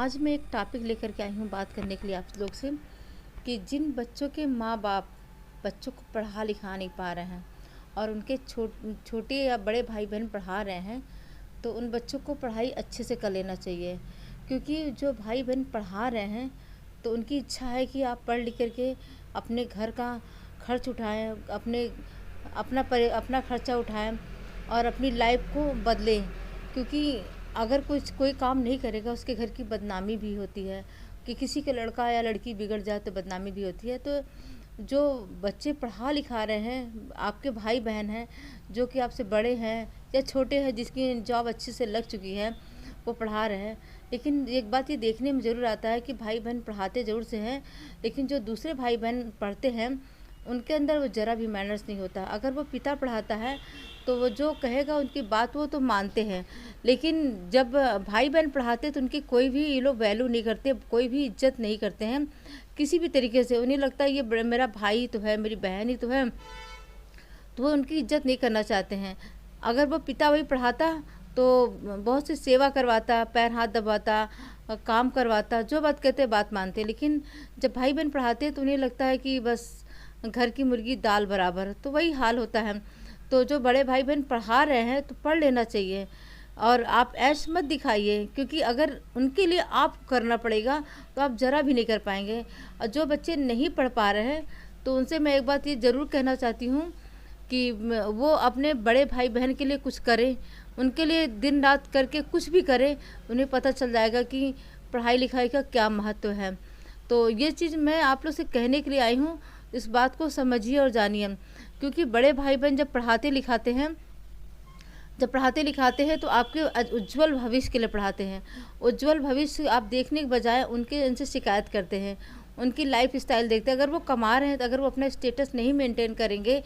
आज मैं एक टॉपिक लेकर के आई हूँ बात करने के लिए आप लोग से कि जिन बच्चों के माँ बाप बच्चों को पढ़ा लिखा नहीं पा रहे हैं और उनके छोटे या बड़े भाई बहन पढ़ा रहे हैं, तो उन बच्चों को पढ़ाई अच्छे से कर लेना चाहिए। क्योंकि जो भाई बहन पढ़ा रहे हैं तो उनकी इच्छा है कि आप पढ़ लिख करके अपने घर का खर्च उठाएं, अपना खर्चा उठाएं और अपनी लाइफ को बदलें। क्योंकि अगर कोई काम नहीं करेगा उसके घर की बदनामी भी होती है कि किसी का लड़का या लड़की बिगड़ जाए तो बदनामी भी होती है। तो जो बच्चे पढ़ा लिखा रहे हैं, आपके भाई बहन हैं जो कि आपसे बड़े हैं या छोटे हैं, जिसकी जॉब अच्छे से लग चुकी है, वो पढ़ा रहे हैं। लेकिन एक बात ये देखने में ज़रूर आता है कि भाई बहन पढ़ाते ज़रूर से हैं, लेकिन जो दूसरे भाई बहन पढ़ते हैं उनके अंदर वो ज़रा भी मैनर्स नहीं होता। अगर वो पिता पढ़ाता है तो वो जो कहेगा उनकी बात वो तो मानते हैं, लेकिन जब भाई बहन पढ़ाते तो उनकी कोई भी ये लोग वैल्यू नहीं करते, कोई भी इज्जत नहीं करते हैं किसी भी तरीके से। उन्हें लगता है ये मेरा भाई तो है, मेरी बहन ही तो है, तो वो उनकी इज्जत नहीं करना चाहते हैं। अगर वो पिता वही पढ़ाता तो बहुत सी सेवा करवाता, पैर हाथ दबाता, काम करवाता, जो बात कहते बात मानते। लेकिन जब भाई बहन पढ़ाते तो उन्हें लगता है कि बस घर की मुर्गी दाल बराबर, तो वही हाल होता है। तो जो बड़े भाई बहन पढ़ा रहे हैं तो पढ़ लेना चाहिए और आप ऐश मत दिखाइए, क्योंकि अगर उनके लिए आप करना पड़ेगा तो आप ज़रा भी नहीं कर पाएंगे। और जो बच्चे नहीं पढ़ पा रहे हैं तो उनसे मैं एक बात ये ज़रूर कहना चाहती हूँ कि वो अपने बड़े भाई बहन के लिए कुछ करें, उनके लिए दिन रात करके कुछ भी करें। उन्हें पता चल जाएगा कि पढ़ाई लिखाई का क्या महत्व है। तो ये चीज़ मैं आप लोग से कहने के लिए आई हूँ, इस बात को समझिए और जानिए। क्योंकि बड़े भाई बहन जब पढ़ाते लिखाते हैं तो आपके उज्जवल भविष्य के लिए पढ़ाते हैं। उज्जवल भविष्य आप देखने के बजाय उनसे शिकायत करते हैं, उनकी लाइफ स्टाइल देखते हैं। अगर वो कमा रहे हैं तो अगर वो अपना स्टेटस नहीं मेंटेन करेंगे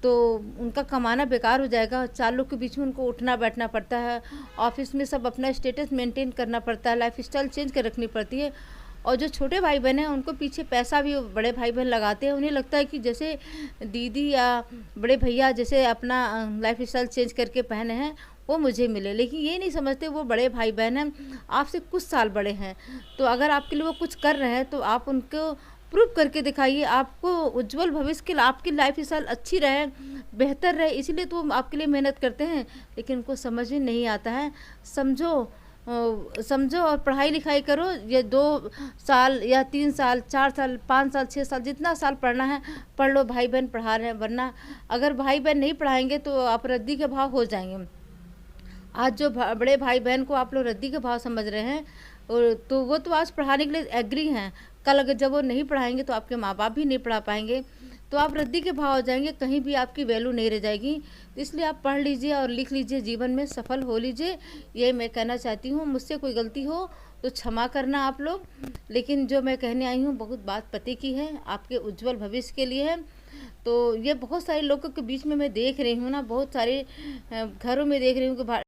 तो उनका कमाना बेकार हो जाएगा। 4 लोग के बीच में उनको उठना बैठना पड़ता है, ऑफिस में सब अपना स्टेटस मेंटेन करना पड़ता है, लाइफ स्टाइल चेंज कर रखनी पड़ती है। और जो छोटे भाई बहन हैं उनको पीछे पैसा भी बड़े भाई बहन लगाते हैं। उन्हें लगता है कि जैसे दीदी या बड़े भैया जैसे अपना लाइफ स्टाइल चेंज करके पहने हैं वो मुझे मिले, लेकिन ये नहीं समझते वो बड़े भाई बहन हैं, आपसे कुछ साल बड़े हैं। तो अगर आपके लिए वो कुछ कर रहे हैं तो आप उनको प्रूव करके दिखाइए। आपको उज्जवल भविष्य के लिए आपकी लाइफ स्टाइल अच्छी रहे, बेहतर रहे, इसीलिए तो वो आपके लिए मेहनत करते हैं। लेकिन उनको समझ में नहीं आता है। समझो और पढ़ाई लिखाई करो। ये 2 साल या 3 साल 4 साल 5 साल 6 साल जितना साल पढ़ना है पढ़ लो, भाई बहन पढ़ा रहे हैं। वरना अगर भाई बहन नहीं पढ़ाएंगे तो आप रद्दी के भाव हो जाएंगे। आज जो बड़े भाई बहन को आप लोग रद्दी के भाव समझ रहे हैं, और तो वो तो आज पढ़ाने के लिए एग्री हैं। कल अगर जब वो नहीं पढ़ाएंगे तो आपके माँ बाप भी नहीं पढ़ा पाएंगे, तो आप रद्दी के भाव हो जाएंगे, कहीं भी आपकी वैल्यू नहीं रह जाएगी। तो इसलिए आप पढ़ लीजिए और लिख लीजिए, जीवन में सफल हो लीजिए, ये मैं कहना चाहती हूँ। मुझसे कोई गलती हो तो क्षमा करना आप लोग, लेकिन जो मैं कहने आई हूँ बहुत बात पते की है, आपके उज्जवल भविष्य के लिए है। तो ये बहुत सारे लोगों के बीच में मैं देख रही हूँ ना, बहुत सारे घरों में देख रही हूँ कि